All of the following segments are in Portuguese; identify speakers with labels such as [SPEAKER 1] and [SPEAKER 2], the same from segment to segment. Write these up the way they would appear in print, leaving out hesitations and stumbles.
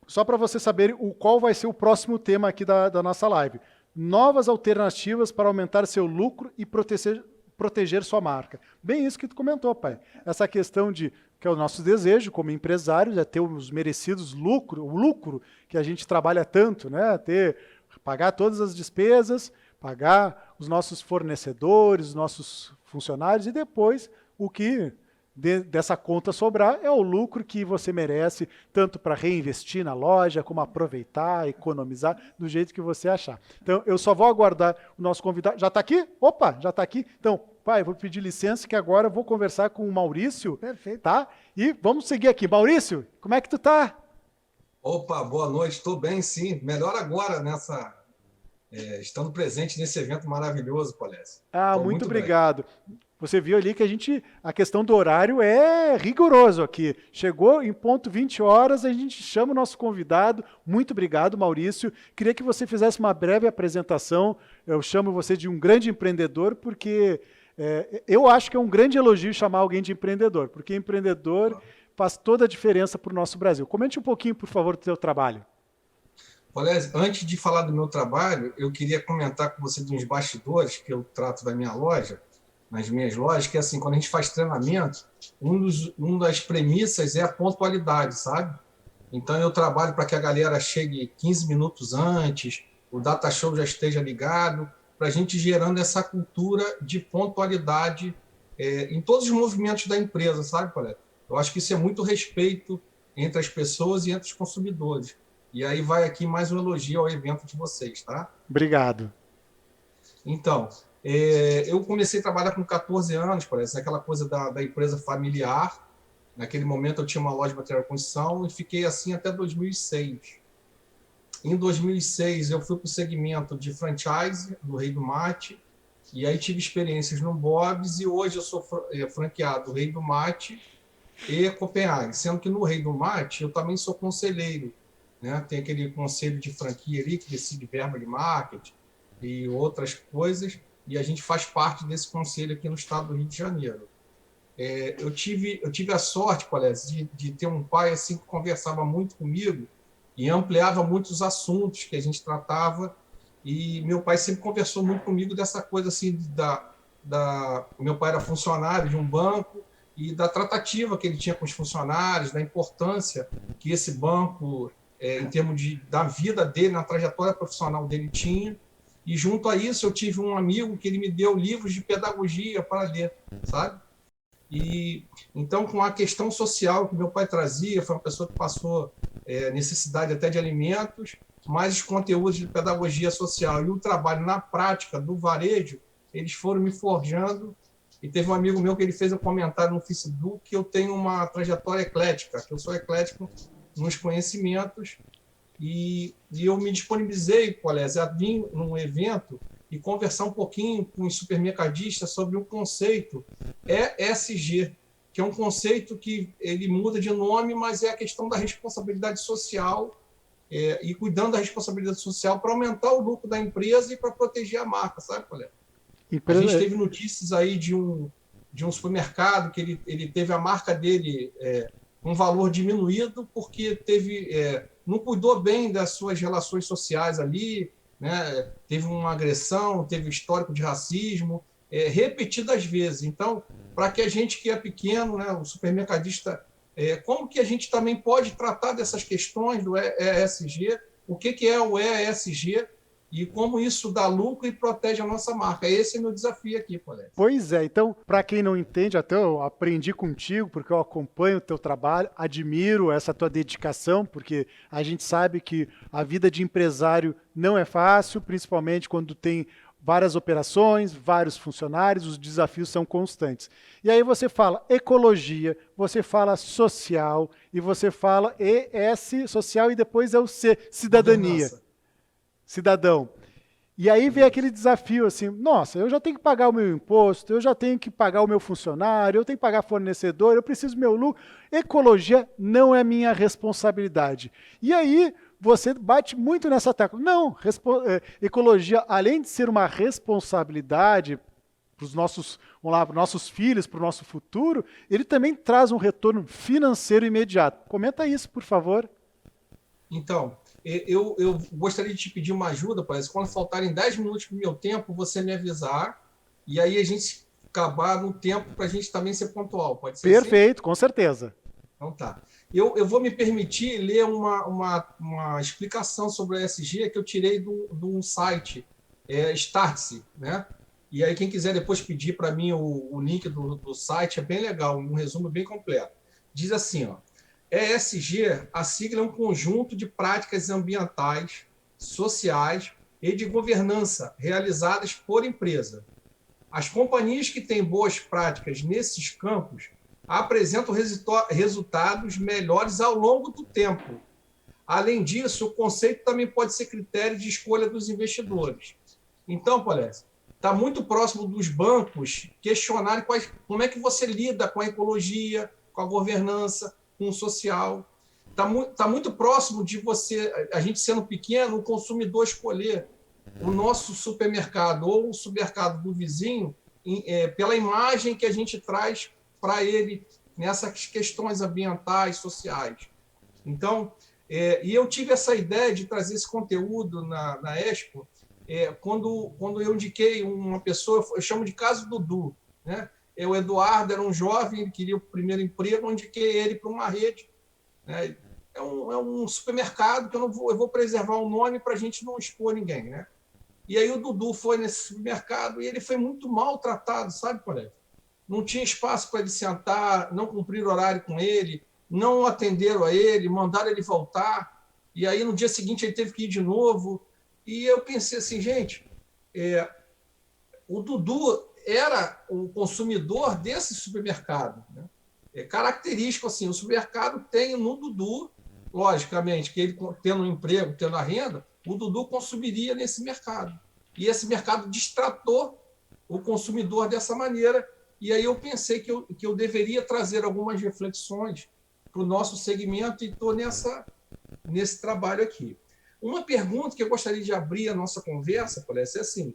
[SPEAKER 1] só para você saber qual vai ser o próximo tema aqui da nossa live. Novas alternativas para aumentar seu lucro e proteger sua marca. Bem isso que tu comentou, pai. Essa questão de que é o nosso desejo como empresários, é ter os merecidos lucro, o lucro que a gente trabalha tanto, né? Pagar todas as despesas, pagar os nossos fornecedores, os nossos funcionários e depois o que dessa conta sobrar é o lucro que você merece, tanto para reinvestir na loja, como aproveitar, economizar, do jeito que você achar. Então, eu só vou aguardar o nosso convidado. Já está aqui? Opa, já está aqui. Então, pai, vou pedir licença que agora eu vou conversar com o Maurício.
[SPEAKER 2] Perfeito.
[SPEAKER 1] Tá? E vamos seguir aqui. Maurício, como é que tu tá?
[SPEAKER 3] Opa, boa noite, estou bem, sim. Melhor agora estando presente nesse evento maravilhoso, Polésio.
[SPEAKER 1] Ah,
[SPEAKER 3] Estou
[SPEAKER 1] muito
[SPEAKER 3] muito bem.
[SPEAKER 1] obrigado. Você viu ali que a questão do horário é rigoroso aqui. Chegou em ponto 20 horas, a gente chama o nosso convidado. Muito obrigado, Maurício. Queria que você fizesse uma breve apresentação. Eu chamo você de um grande empreendedor, porque eu acho que é um grande elogio chamar alguém de empreendedor, porque empreendedor faz toda a diferença para o nosso Brasil. Comente um pouquinho, por favor, do seu trabalho.
[SPEAKER 3] Polésio, antes de falar do meu trabalho, eu queria comentar com você de uns bastidores que eu trato da minha loja, nas minhas lojas, que assim, quando a gente faz treinamento, uma das premissas é a pontualidade, sabe? Então eu trabalho para que a galera chegue 15 minutos antes, o data show já esteja ligado, para a gente gerando essa cultura de pontualidade em todos os movimentos da empresa, sabe, Paulo? Eu acho que isso é muito respeito entre as pessoas e entre os consumidores. E aí vai aqui mais um elogio ao evento de vocês, tá?
[SPEAKER 1] Obrigado.
[SPEAKER 3] Então, eu comecei a trabalhar com 14 anos, parece, aquela coisa da empresa familiar. Naquele momento eu tinha uma loja de material de construção e fiquei assim até 2006. Em 2006 eu fui para o segmento de franchise do Rei do Mate e aí tive experiências no Bob's e hoje eu sou franqueado do Rei do Mate e Copenhague, sendo que no Rei do Mate eu também sou conselheiro, né? Tem aquele conselho de franquia ali que decide verba de marketing e outras coisas, e a gente faz parte desse conselho aqui no estado do Rio de Janeiro. Eu tive a sorte, Colés, de ter um pai assim que conversava muito comigo e ampliava muitos assuntos que a gente tratava, e meu pai sempre conversou muito comigo dessa coisa assim meu pai era funcionário de um banco e da tratativa que ele tinha com os funcionários, da importância que esse banco, em termos da vida dele, na trajetória profissional dele tinha. E junto a isso eu tive um amigo que ele me deu livros de pedagogia para ler, sabe? E então, com a questão social que meu pai trazia, foi uma pessoa que passou necessidade até de alimentos, mais os conteúdos de pedagogia social e o trabalho na prática do varejo, eles foram me forjando. E teve um amigo meu que ele fez um comentário no Facebook que eu tenho uma trajetória eclética, que eu sou eclético nos conhecimentos, e eu me disponibilizei, Polésio, a vir num evento e conversar um pouquinho com os supermercadistas sobre um conceito ESG, que é um conceito que ele muda de nome, mas é a questão da responsabilidade social e cuidando da responsabilidade social para aumentar o lucro da empresa e para proteger a marca, sabe, Paulo? A gente teve notícias aí de um supermercado que ele teve a marca dele com valor diminuído porque não cuidou bem das suas relações sociais ali, né? Teve uma agressão, teve histórico de racismo, repetidas vezes. Então, para que a gente que é pequeno, né, o supermercadista, como que a gente também pode tratar dessas questões do ESG, o que é o ESG e como isso dá lucro e protege a nossa marca. Esse é o meu desafio aqui, Polésio.
[SPEAKER 1] Pois é, então, para quem não entende, até eu aprendi contigo, porque eu acompanho o teu trabalho, admiro essa tua dedicação, porque a gente sabe que a vida de empresário não é fácil, principalmente quando tem várias operações, vários funcionários, os desafios são constantes. E aí você fala ecologia, você fala social, e você fala ES, social, e depois é o C, cidadania. Cidadão. E aí vem aquele desafio assim, nossa, eu já tenho que pagar o meu imposto, eu já tenho que pagar o meu funcionário, eu tenho que pagar fornecedor, eu preciso do meu lucro. Ecologia não é minha responsabilidade. E aí você bate muito nessa tecla. Não, ecologia, além de ser uma responsabilidade para os nossos, vamos lá, para os nossos filhos, para o nosso futuro, ele também traz um retorno financeiro imediato. Comenta isso, por favor.
[SPEAKER 3] Então, eu gostaria de te pedir uma ajuda, parece. Quando faltarem 10 minutos do meu tempo, você me avisar, e aí a gente acabar no tempo para a gente também ser pontual. Pode ser assim?
[SPEAKER 1] Perfeito, com certeza.
[SPEAKER 3] Então tá. Eu vou me permitir ler uma explicação sobre a ESG que eu tirei de um site, Startse, né? E aí, quem quiser depois pedir para mim o link do site, é bem legal, um resumo bem completo. Diz assim, ó, ESG, a sigla é um conjunto de práticas ambientais, sociais e de governança realizadas por empresa. As companhias que têm boas práticas nesses campos apresentam resultados melhores ao longo do tempo. Além disso, o conceito também pode ser critério de escolha dos investidores. Então, Polés, está muito próximo dos bancos questionarem como é que você lida com a ecologia, com a governança, com o social. Tá muito próximo de você, a gente sendo pequeno, o consumidor escolher o nosso supermercado ou o supermercado do vizinho pela imagem que a gente traz para ele nessas questões ambientais, sociais. Então, e eu tive essa ideia de trazer esse conteúdo na Expo quando eu indiquei uma pessoa, eu chamo de caso Dudu, né? O Eduardo era um jovem, ele queria o primeiro emprego, eu indiquei ele para uma rede, né? É um supermercado que eu vou preservar o nome para a gente não expor ninguém, né? E aí o Dudu foi nesse supermercado e ele foi muito maltratado, sabe, colega? Não tinha espaço para ele sentar, não cumpriram horário com ele, não atenderam a ele, mandaram ele voltar, e aí no dia seguinte ele teve que ir de novo. E eu pensei assim, gente, o Dudu era o consumidor desse supermercado, né? É característico assim, o supermercado tem no Dudu, logicamente, que ele tendo um emprego, tendo a renda, o Dudu consumiria nesse mercado. E esse mercado destratou o consumidor dessa maneira. E aí eu pensei que eu deveria trazer algumas reflexões para o nosso segmento e estou nesse trabalho aqui. Uma pergunta que eu gostaria de abrir a nossa conversa, parece, é assim: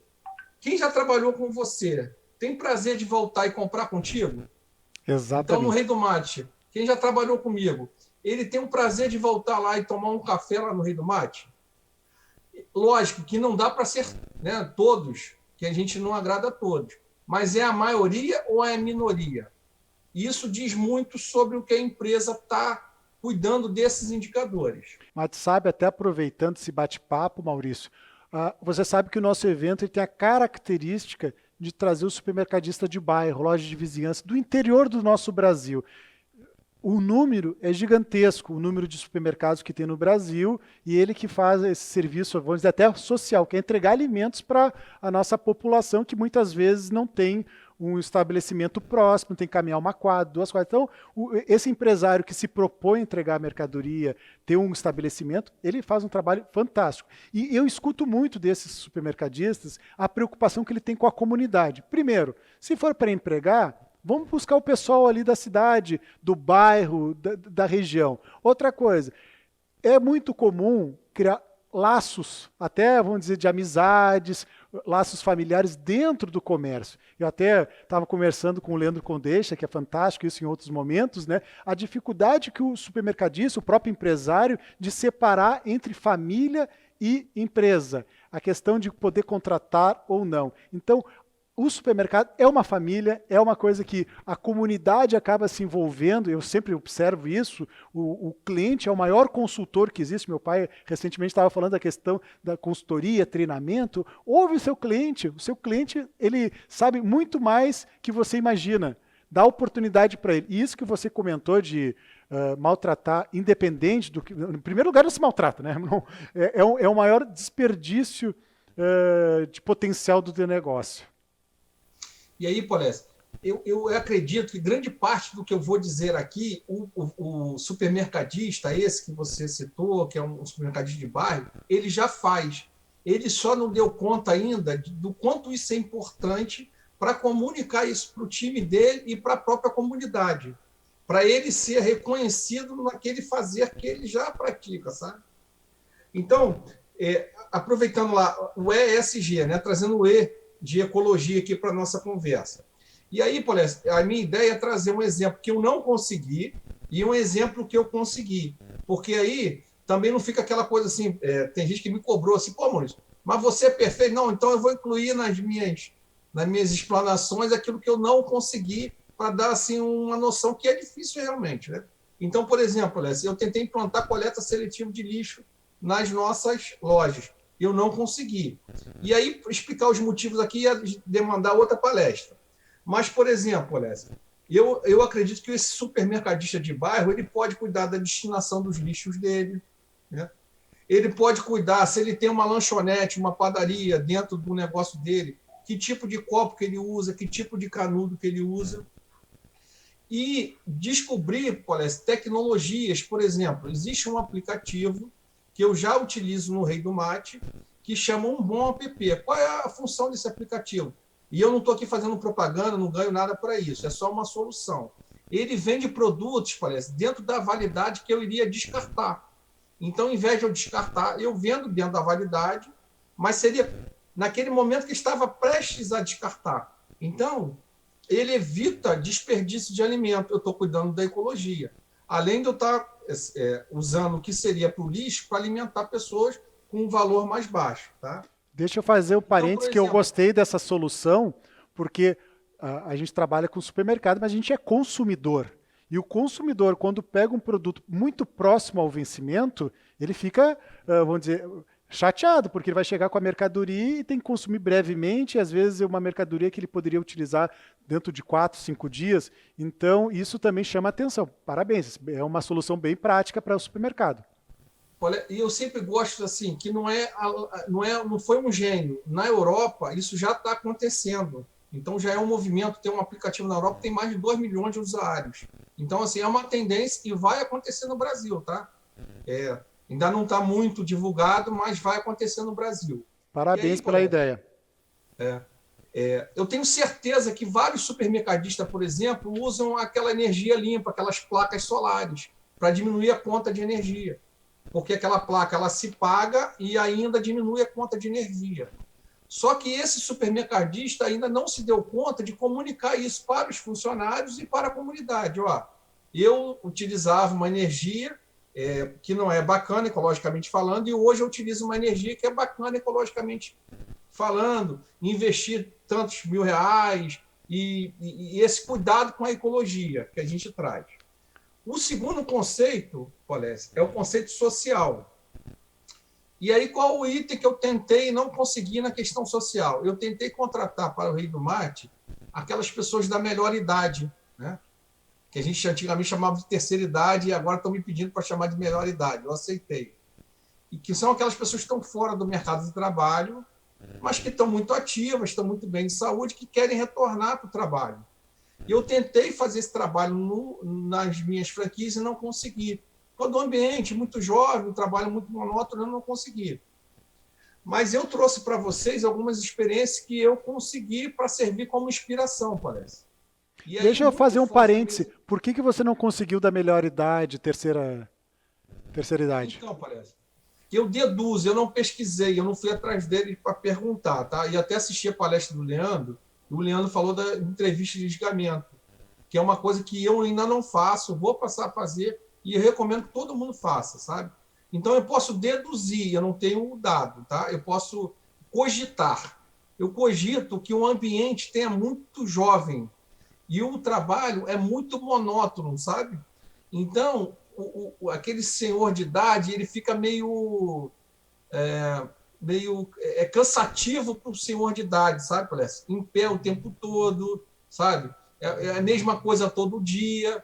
[SPEAKER 3] quem já trabalhou com você tem prazer de voltar e comprar contigo? Então, no
[SPEAKER 1] Exatamente.
[SPEAKER 3] Rei do Mate, quem já trabalhou comigo, ele tem o prazer de voltar lá e tomar um café lá no Rei do Mate? Lógico que não dá para ser, né, todos, que a gente não agrada a todos, mas é a maioria ou é a minoria? Isso diz muito sobre o que a empresa está cuidando desses indicadores.
[SPEAKER 1] Mas sabe, até aproveitando esse bate-papo, Maurício, você sabe que o nosso evento ele tem a característica de trazer o supermercadista de bairro, loja de vizinhança, do interior do nosso Brasil. O número é gigantesco, o número de supermercados que tem no Brasil, e ele que faz esse serviço, vamos dizer, até social, que é entregar alimentos para a nossa população, que muitas vezes não tem um estabelecimento próximo, tem que caminhar uma quadra, 2 quadras. Então, esse empresário que se propõe a entregar a mercadoria, ter um estabelecimento, ele faz um trabalho fantástico. E eu escuto muito desses supermercadistas a preocupação que ele tem com a comunidade. Primeiro, se for para empregar, vamos buscar o pessoal ali da cidade, do bairro, da região. Outra coisa, é muito comum criar laços, até, vamos dizer, de amizades, laços familiares dentro do comércio. Eu até estava conversando com o Leandro Condeixa, que é fantástico isso em outros momentos, né? A dificuldade que o supermercadista, o próprio empresário, de separar entre família e empresa. A questão de poder contratar ou não. Então, o supermercado é uma família, é uma coisa que a comunidade acaba se envolvendo, eu sempre observo isso, o cliente é o maior consultor que existe, meu pai recentemente estava falando da questão da consultoria, treinamento, ouve o seu cliente ele sabe muito mais que você imagina, dá oportunidade para ele. E isso que você comentou de maltratar, independente do que... Em primeiro lugar, não se maltrata, né? Não, é o maior desperdício de potencial do teu negócio.
[SPEAKER 3] E aí, Polés, eu acredito que grande parte do que eu vou dizer aqui, o supermercadista, esse que você citou, que é um supermercadista de bairro, ele já faz. Ele só não deu conta ainda do quanto isso é importante para comunicar isso para o time dele e para a própria comunidade, para ele ser reconhecido naquele fazer que ele já pratica, sabe? Então, aproveitando lá o ESG, né, trazendo o E de ecologia aqui para a nossa conversa. E aí, Polés, a minha ideia é trazer um exemplo que eu não consegui e um exemplo que eu consegui. Porque aí também não fica aquela coisa assim, tem gente que me cobrou assim, pô, Maurício, mas você é perfeito? Não, então eu vou incluir nas minhas explanações aquilo que eu não consegui para dar assim uma noção que é difícil realmente, né? Então, por exemplo, Léo, eu tentei implantar coleta seletiva de lixo nas nossas lojas. Eu não consegui. E aí, explicar os motivos aqui ia demandar outra palestra. Mas, por exemplo, Léo, eu acredito que esse supermercadista de bairro ele pode cuidar da destinação dos lixos dele, né? Ele pode cuidar, se ele tem uma lanchonete, uma padaria dentro do negócio dele, que tipo de copo que ele usa, que tipo de canudo que ele usa. E descobrir, tecnologias. Por exemplo, existe um aplicativo que eu já utilizo no Rei do Mate, que chama Um Bom App. Qual é a função desse aplicativo? E eu não estou aqui fazendo propaganda, não ganho nada para isso, é só uma solução. Ele vende produtos, dentro da validade que eu iria descartar. Então, ao invés de eu descartar, eu vendo dentro da validade, mas seria naquele momento que estava prestes a descartar. Então, ele evita desperdício de alimento. Eu estou cuidando da ecologia. Além de eu estar usando o que seria para o lixo para alimentar pessoas com um valor mais baixo. Tá?
[SPEAKER 1] Deixa eu fazer o
[SPEAKER 3] Então,
[SPEAKER 1] parênteses que eu gostei dessa solução, porque a gente trabalha com supermercado, mas a gente é consumidor. E o consumidor, quando pega um produto muito próximo ao vencimento, ele fica, vamos dizer, chateado, porque ele vai chegar com a mercadoria e tem que consumir brevemente, e às vezes é uma mercadoria que ele poderia utilizar dentro de 4, 5 dias. Então, isso também chama atenção. Parabéns, é uma solução bem prática para o supermercado.
[SPEAKER 3] Olha, e eu sempre gosto assim, que não foi um gênio. Na Europa, isso já está acontecendo. Então, já é um movimento. Tem um aplicativo na Europa que tem mais de 2 milhões de usuários. Então, assim, é uma tendência e vai acontecer no Brasil, tá? Ainda não está muito divulgado, mas vai acontecer no Brasil.
[SPEAKER 1] Parabéns
[SPEAKER 3] aí,
[SPEAKER 1] pela ideia.
[SPEAKER 3] Eu tenho certeza que vários supermercadistas, por exemplo, usam aquela energia limpa, aquelas placas solares, para diminuir a conta de energia. Porque aquela placa ela se paga e ainda diminui a conta de energia. Só que esse supermercadista ainda não se deu conta de comunicar isso para os funcionários e para a comunidade. Eu utilizava uma energia que não é bacana ecologicamente falando, e hoje eu utilizo uma energia que é bacana ecologicamente falando, investir tantos R$ 1.000 e esse cuidado com a ecologia que a gente traz. O segundo conceito, Polés, é o conceito social. E aí, qual o item que eu tentei e não consegui na questão social? Eu tentei contratar para o Rei do Mate aquelas pessoas da melhor idade, né? Que a gente antigamente chamava de terceira idade e agora estão me pedindo para chamar de melhor idade. Eu aceitei. E que são aquelas pessoas que estão fora do mercado de trabalho, mas que estão muito ativas, estão muito bem de saúde, que querem retornar para o trabalho. E eu tentei fazer esse trabalho nas minhas franquias e não consegui. Todo o ambiente muito jovem, um trabalho muito monótono, eu não consegui. Mas eu trouxe para vocês algumas experiências que eu consegui para servir como inspiração, parece.
[SPEAKER 1] E aí, deixa eu fazer um parêntese. Por que você não conseguiu da melhor idade, terceira idade?
[SPEAKER 3] Então, parece. Eu deduzo, eu não pesquisei, eu não fui atrás dele para perguntar, tá? E até assisti a palestra do Leandro, e o Leandro falou da entrevista de desligamento, que é uma coisa que eu ainda não faço, vou passar a fazer, e eu recomendo que todo mundo faça, sabe? Então, eu posso deduzir, eu não tenho o dado, tá? Eu posso cogitar. Eu cogito que o ambiente tenha muito jovem e o trabalho é muito monótono, sabe? Então, aquele senhor de idade, ele fica meio cansativo para o senhor de idade, sabe, parece? Em pé o tempo todo, sabe? É a mesma coisa todo dia.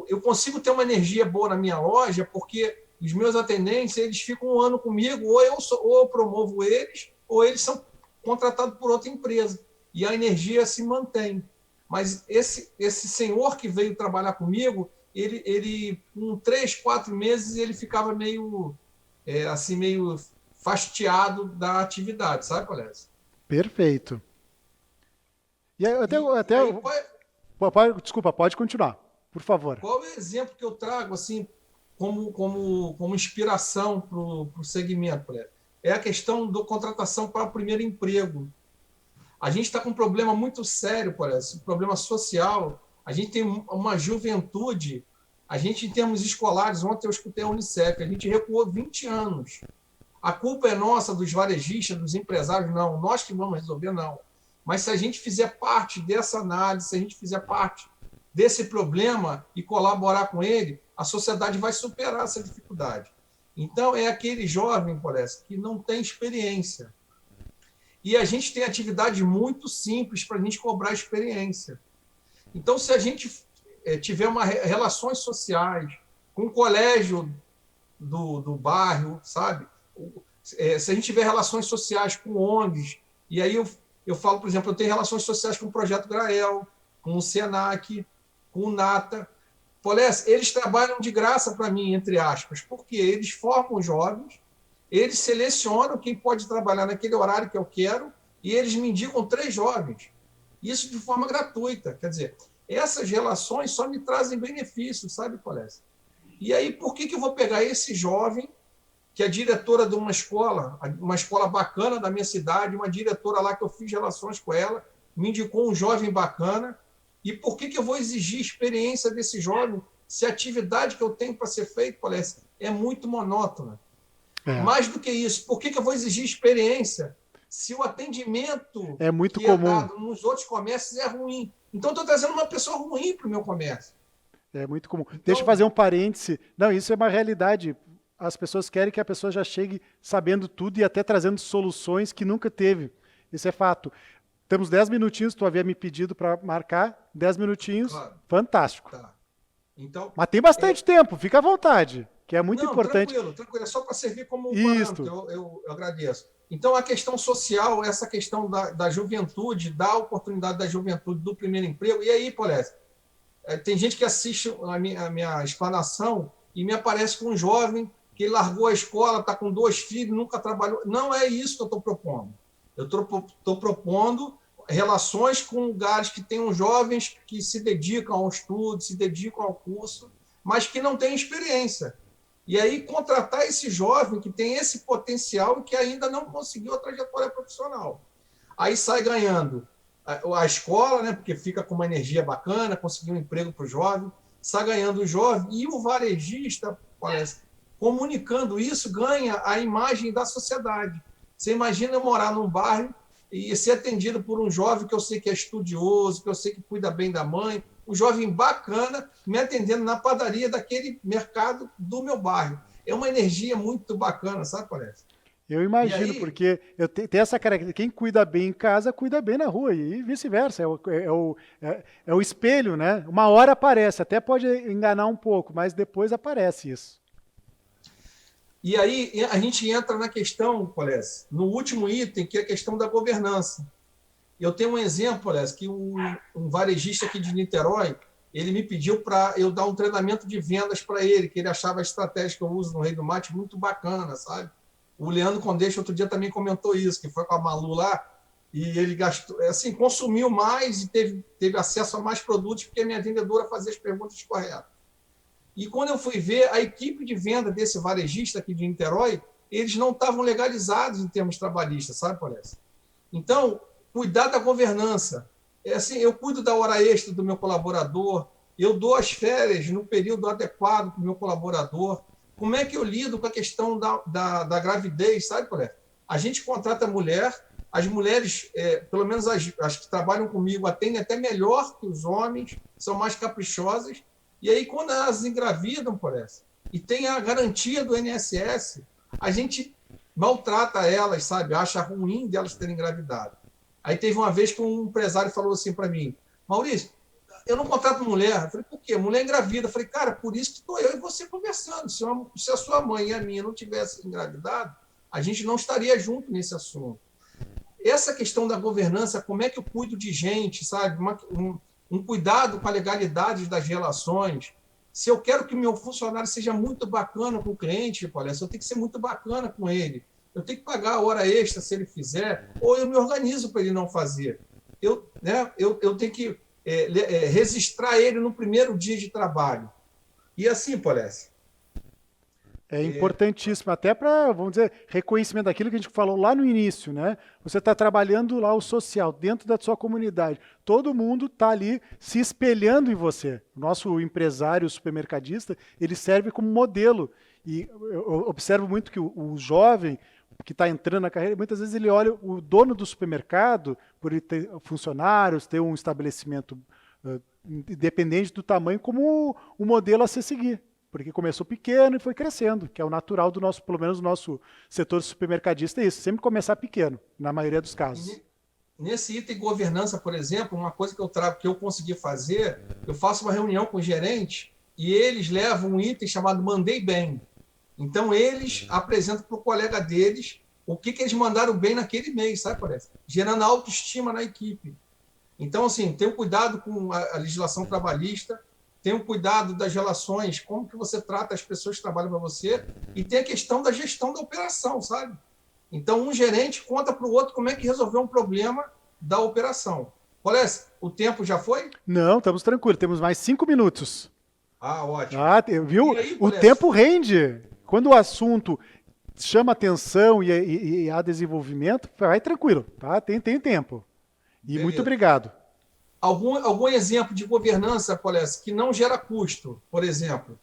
[SPEAKER 3] Eu consigo ter uma energia boa na minha loja porque os meus atendentes eles ficam um ano comigo, ou eu promovo eles, ou eles são contratados por outra empresa. E a energia se mantém. Mas esse senhor que veio trabalhar comigo, ele com 3, 4 meses, ele ficava meio fastiado da atividade, sabe, Polés?
[SPEAKER 1] Perfeito. E aí, desculpa, pode continuar, por favor.
[SPEAKER 3] Qual é o exemplo que eu trago assim como inspiração para o segmento, Polés? É a questão da contratação para o primeiro emprego. A gente está com um problema muito sério, parece, um problema social. A gente tem uma juventude A gente, em termos escolares, ontem eu escutei a Unicef, a gente recuou 20 anos. A culpa é nossa, dos varejistas, dos empresários? Não. Nós que vamos resolver? Não. Mas se a gente fizer parte dessa análise, se a gente fizer parte desse problema e colaborar com ele, a sociedade vai superar essa dificuldade. Então, é aquele jovem, parece, que não tem experiência. E a gente tem atividade muito simples para a gente cobrar experiência. Então, se a gente tiver relações sociais com o colégio do bairro, sabe? Se a gente tiver relações sociais com ONGs, e aí eu falo, por exemplo, eu tenho relações sociais com o Projeto Grael, com o Senac, com o Nata. Polés, eles trabalham de graça para mim, entre aspas, porque eles formam jovens, eles selecionam quem pode trabalhar naquele horário que eu quero, e eles me indicam 3 jovens. Isso de forma gratuita. Quer dizer, essas relações só me trazem benefícios, sabe, Polés? E aí, por que eu vou pegar esse jovem, que é diretora de uma escola bacana da minha cidade, uma diretora lá que eu fiz relações com ela, me indicou um jovem bacana, e por que eu vou exigir experiência desse jovem se a atividade que eu tenho para ser feita, Polés, é muito monótona? Mais do que isso, por que eu vou exigir experiência se o atendimento
[SPEAKER 1] é muito
[SPEAKER 3] que
[SPEAKER 1] comum.
[SPEAKER 3] é dado nos outros comércios é ruim? Então, estou trazendo uma pessoa ruim para o meu comércio.
[SPEAKER 1] É muito comum. Então, deixa eu fazer um parêntese. Não, isso é uma realidade. As pessoas querem que a pessoa já chegue sabendo tudo e até trazendo soluções que nunca teve. Isso é fato. Temos 10 minutinhos, tu havia me pedido para marcar. 10 minutinhos, claro. Fantástico.
[SPEAKER 3] Tá. Então,
[SPEAKER 1] mas tem bastante tempo, fica à vontade, que é muito importante.
[SPEAKER 3] Tranquilo. É só para servir como parâmetro, eu agradeço. Então, a questão social, essa questão da juventude, da oportunidade da juventude do primeiro emprego. E aí, Polés, tem gente que assiste a minha explanação e me aparece com um jovem que largou a escola, está com 2 filhos, nunca trabalhou. Não é isso que eu estou propondo. Eu estou propondo relações com lugares que tenham jovens que se dedicam ao estudo, se dedicam ao curso, mas que não têm experiência. E aí contratar esse jovem que tem esse potencial e que ainda não conseguiu a trajetória profissional. Aí sai ganhando a escola, né, porque fica com uma energia bacana, conseguiu um emprego para o jovem, sai ganhando o jovem, e o varejista, parece, comunicando isso, ganha a imagem da sociedade. Você imagina eu morar num bairro e ser atendido por um jovem que eu sei que é estudioso, que eu sei que cuida bem da mãe, um jovem bacana me atendendo na padaria daquele mercado do meu bairro. É uma energia muito bacana, sabe, parece?
[SPEAKER 1] Eu imagino, porque tem essa característica, quem cuida bem em casa, cuida bem na rua, e vice-versa, é o espelho, né? Uma hora aparece, até pode enganar um pouco, mas depois aparece isso.
[SPEAKER 3] E aí a gente entra na questão, Polés, no último item, que é a questão da governança. Eu tenho um exemplo, Polés, que um varejista aqui de Niterói, ele me pediu para eu dar um treinamento de vendas para ele, que ele achava a estratégia que eu uso no Rei do Mate muito bacana, sabe? O Leandro Condeixa outro dia também comentou isso, que foi com a Malu lá, e ele gastou, assim, consumiu mais e teve acesso a mais produtos porque a minha vendedora fazia as perguntas corretas. E quando eu fui ver, a equipe de venda desse varejista aqui de Niterói, eles não estavam legalizados em termos trabalhistas, sabe, parece? Então, cuidar da governança. Assim, eu cuido da hora extra do meu colaborador, eu dou as férias no período adequado para o meu colaborador. Como é que eu lido com a questão da gravidez, sabe, parece? A gente contrata mulher, as mulheres, pelo menos as que trabalham comigo, atendem até melhor que os homens, são mais caprichosas. E aí, quando elas engravidam, parece, e tem a garantia do INSS, a gente maltrata elas, sabe? Acha ruim delas terem engravidado. Aí teve uma vez que um empresário falou assim para mim, Maurício, eu não contrato mulher. Eu falei, por quê? Mulher engravida. Eu falei, cara, por isso que estou eu e você conversando. Se a sua mãe e a minha não tivessem engravidado, a gente não estaria junto nesse assunto. Essa questão da governança, como é que eu cuido de gente, sabe? Um cuidado com a legalidade das relações. Se eu quero que o meu funcionário seja muito bacana com o cliente, Polés, eu tenho que ser muito bacana com ele. Eu tenho que pagar a hora extra se ele fizer, ou eu me organizo para ele não fazer. Eu tenho que registrar ele no primeiro dia de trabalho. E assim, Polés.
[SPEAKER 1] É importantíssimo, até para, vamos dizer, reconhecimento daquilo que a gente falou lá no início, né? Você está trabalhando lá o social, dentro da sua comunidade. Todo mundo está ali se espelhando em você. O nosso empresário, o supermercadista, ele serve como modelo. E eu observo muito que o jovem que está entrando na carreira, muitas vezes ele olha o dono do supermercado, por ele ter funcionários, ter um estabelecimento independente do tamanho, como um modelo a se seguir. Porque começou pequeno e foi crescendo, que é o natural do nosso, pelo menos do nosso setor supermercadista, é isso, sempre começar pequeno, na maioria dos casos.
[SPEAKER 3] Nesse item governança, por exemplo, uma coisa que eu trago, que eu consegui fazer, eu faço uma reunião com o gerente e eles levam um item chamado Mandei Bem. Então, eles apresentam para o colega deles o que eles mandaram bem naquele mês, sabe, parece? Gerando autoestima na equipe. Então, assim, tenha cuidado com a legislação trabalhista, tenha cuidado das relações, como que você trata as pessoas que trabalham para você, e tem a questão da gestão da operação, sabe? Então, um gerente conta para o outro como é que resolveu um problema da operação. Polesse, o tempo já foi?
[SPEAKER 1] Não, estamos tranquilos, temos mais 5 minutos.
[SPEAKER 3] Ah, ótimo.
[SPEAKER 1] Ah, viu?
[SPEAKER 3] E aí,
[SPEAKER 1] O
[SPEAKER 3] Polesse?
[SPEAKER 1] tempo rende. Quando o assunto chama atenção e há desenvolvimento, vai tranquilo, tá? Tem tempo. E
[SPEAKER 3] Beleza.
[SPEAKER 1] muito obrigado.
[SPEAKER 3] Algum exemplo de governança, Polesse, que não gera custo, por exemplo,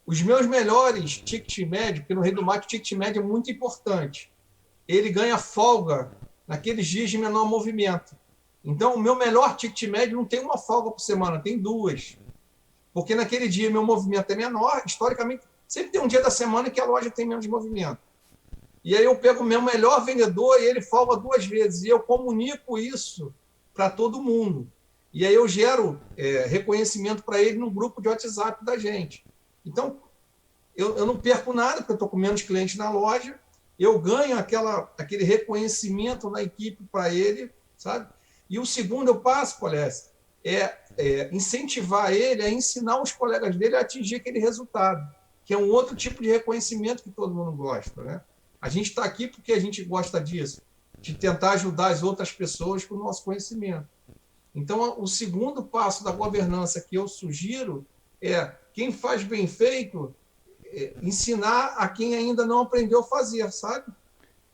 [SPEAKER 3] os meus melhores ticket médio, porque no Rei do Mate o ticket médio é muito importante. Ele ganha folga naqueles dias de menor movimento. Então, o meu melhor ticket médio não tem uma folga por semana, tem 2. Porque naquele dia meu movimento é menor, historicamente, sempre tem um dia da semana que a loja tem menos movimento. E aí eu pego o meu melhor vendedor e ele folga 2 vezes. E eu comunico isso para todo mundo. E aí eu gero reconhecimento para ele no grupo de WhatsApp da gente. Então, eu não perco nada, porque eu estou com menos clientes na loja, eu ganho aquele reconhecimento na equipe para ele, sabe? E o segundo passo, Polesse, incentivar ele a ensinar os colegas dele a atingir aquele resultado, que é um outro tipo de reconhecimento que todo mundo gosta, né? A gente está aqui porque a gente gosta disso, de tentar ajudar as outras pessoas com o nosso conhecimento. Então, o segundo passo da governança que eu sugiro é quem faz bem feito, ensinar a quem ainda não aprendeu a fazer, sabe?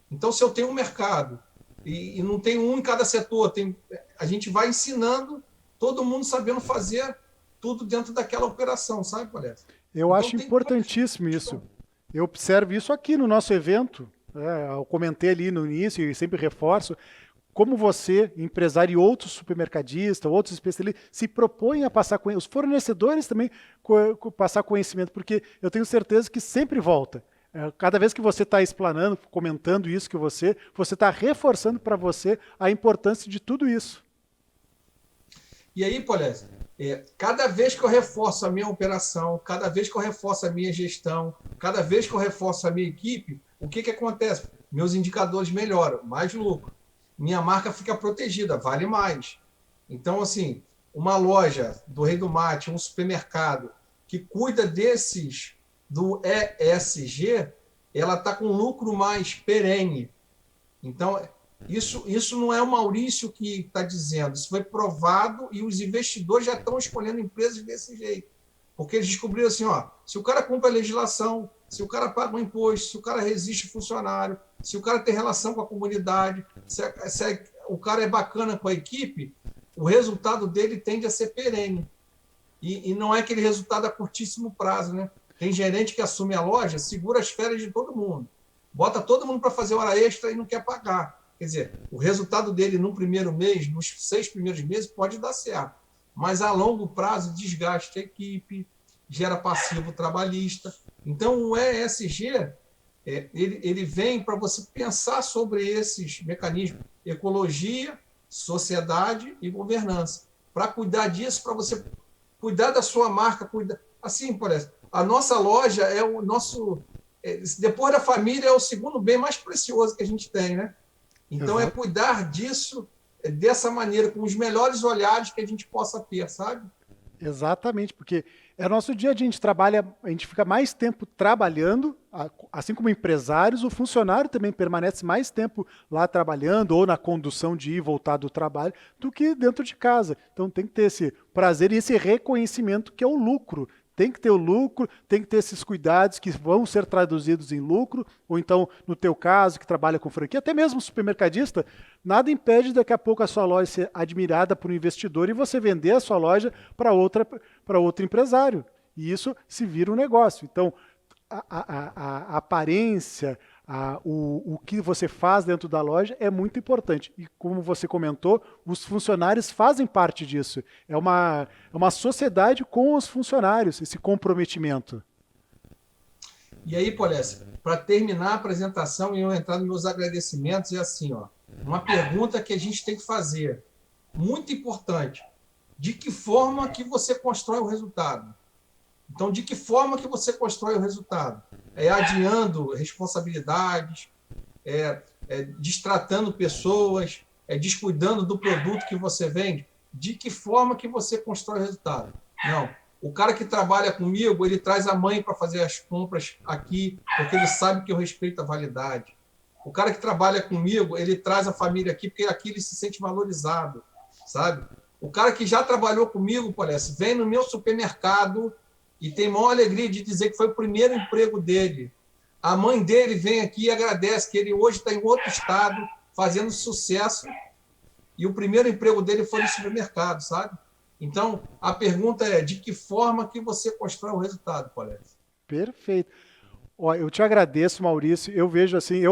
[SPEAKER 3] Então, se eu tenho um mercado e não tem um em cada setor, a gente vai ensinando todo mundo sabendo fazer tudo dentro daquela operação, sabe, parece?
[SPEAKER 1] Eu acho importantíssimo isso. Eu observo isso aqui no nosso evento. Eu comentei ali no início e sempre reforço. Como você, empresário e outros supermercadistas, outros especialistas, se propõem a passar conhecimento, os fornecedores também passar conhecimento, porque eu tenho certeza que sempre volta. Cada vez que você está explanando, comentando isso que você está reforçando para você a importância de tudo isso.
[SPEAKER 3] E aí, Polesse, cada vez que eu reforço a minha operação, cada vez que eu reforço a minha gestão, cada vez que eu reforço a minha equipe, o que acontece? Meus indicadores melhoram, mais lucro. Minha marca fica protegida, vale mais. Então, assim, uma loja do Rei do Mate, um supermercado que cuida desses do ESG, ela está com lucro mais perene. Então, isso não é o Maurício que está dizendo, isso foi provado e os investidores já estão escolhendo empresas desse jeito. Porque eles descobriram assim, se o cara cumpre a legislação, se o cara paga um imposto, se o cara resiste ao funcionário, se o cara tem relação com a comunidade, se o cara é bacana com a equipe, o resultado dele tende a ser perene. E não é aquele resultado a curtíssimo prazo, né? Tem gerente que assume a loja, segura as férias de todo mundo, bota todo mundo para fazer hora extra e não quer pagar. Quer dizer, o resultado dele no primeiro mês, nos 6 primeiros meses, pode dar certo. Mas a longo prazo desgasta a equipe, gera passivo trabalhista. Então, o ESG ele vem para você pensar sobre esses mecanismos, ecologia, sociedade e governança. Para cuidar disso, para você cuidar da sua marca, assim, por exemplo, a nossa loja é o nosso, depois da família, é o segundo bem mais precioso que a gente tem, né? Então, é cuidar disso dessa maneira, com os melhores olhares que a gente possa ter, sabe?
[SPEAKER 1] Exatamente, porque é nosso dia a dia, a gente trabalha, a gente fica mais tempo trabalhando, assim como empresários, o funcionário também permanece mais tempo lá trabalhando ou na condução de ir e voltar do trabalho do que dentro de casa. Então tem que ter esse prazer e esse reconhecimento que é o lucro Tem que ter o lucro, tem que ter esses cuidados que vão ser traduzidos em lucro, ou então, no teu caso, que trabalha com franquia, até mesmo supermercadista, nada impede daqui a pouco a sua loja ser admirada por um investidor e você vender a sua loja para outro empresário. E isso se vira um negócio. Então, a aparência, o que você faz dentro da loja é muito importante. E como você comentou, os funcionários fazem parte disso. É uma sociedade com os funcionários, esse comprometimento.
[SPEAKER 3] E aí, Polesse, para terminar a apresentação e eu entrar nos meus agradecimentos, é assim, ó, uma pergunta que a gente tem que fazer, muito importante. De que forma que você constrói o resultado? Então, de que forma que você constrói o resultado? É adiando responsabilidades, destratando pessoas, descuidando do produto que você vende? De que forma que você constrói o resultado? Não. O cara que trabalha comigo, ele traz a mãe para fazer as compras aqui, porque ele sabe que eu respeito a validade. O cara que trabalha comigo, ele traz a família aqui, porque aqui ele se sente valorizado, sabe? O cara que já trabalhou comigo, parece, vem no meu supermercado e tem maior alegria de dizer que foi o primeiro emprego dele. A mãe dele vem aqui e agradece que ele hoje está em outro estado, fazendo sucesso, e o primeiro emprego dele foi no supermercado, sabe? Então, a pergunta é, de que forma que você constrói o resultado, Polesse?
[SPEAKER 1] Perfeito. Ó, eu te agradeço, Maurício. Eu vejo assim,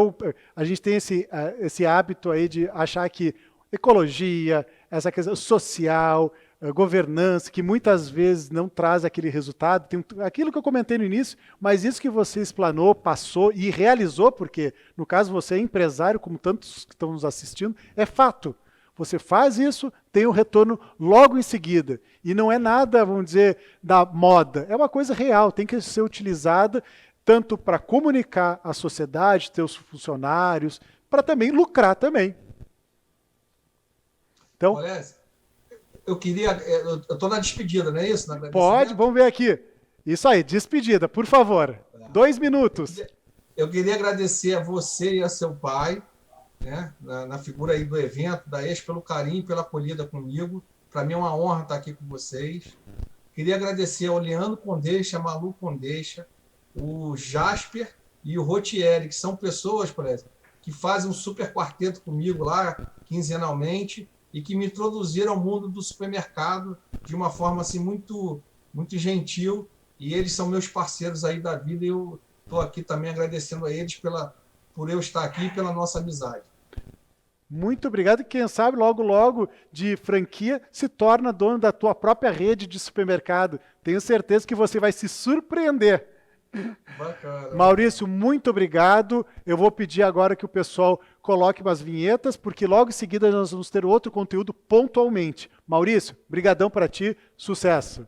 [SPEAKER 1] a gente tem esse hábito aí de achar que ecologia, essa questão social, governança, que muitas vezes não traz aquele resultado. Tem aquilo que eu comentei no início, mas isso que você explanou, passou e realizou, porque no caso você é empresário, como tantos que estão nos assistindo, é fato. Você faz isso, tem o retorno logo em seguida. E não é nada, vamos dizer, da moda. É uma coisa real, tem que ser utilizada tanto para comunicar à sociedade, teus funcionários, para também lucrar também. Então,
[SPEAKER 3] eu queria... Eu estou na despedida, não é isso?
[SPEAKER 1] Pode, vamos ver aqui. Isso aí, despedida, por favor. 2 minutos.
[SPEAKER 3] Eu queria agradecer a você e a seu pai, né, na figura aí do evento, da Expo, pelo carinho e pela acolhida comigo. Para mim é uma honra estar aqui com vocês. Queria agradecer ao Leandro Condeixa, a Malu Condeixa, o Jasper e o Rotieri, que são pessoas, por exemplo, que fazem um super quarteto comigo lá, quinzenalmente, e que me introduziram ao mundo do supermercado de uma forma assim, muito, muito gentil. E eles são meus parceiros aí da vida e eu estou aqui também agradecendo a eles por eu estar aqui e pela nossa amizade.
[SPEAKER 1] Muito obrigado. E quem sabe, logo, logo, de franquia, se torna dono da tua própria rede de supermercado. Tenho certeza que você vai se surpreender.
[SPEAKER 3] Bacana.
[SPEAKER 1] Maurício, muito obrigado. Eu vou pedir agora que o pessoal coloque umas vinhetas, porque logo em seguida nós vamos ter outro conteúdo pontualmente. Maurício, brigadão para ti, sucesso.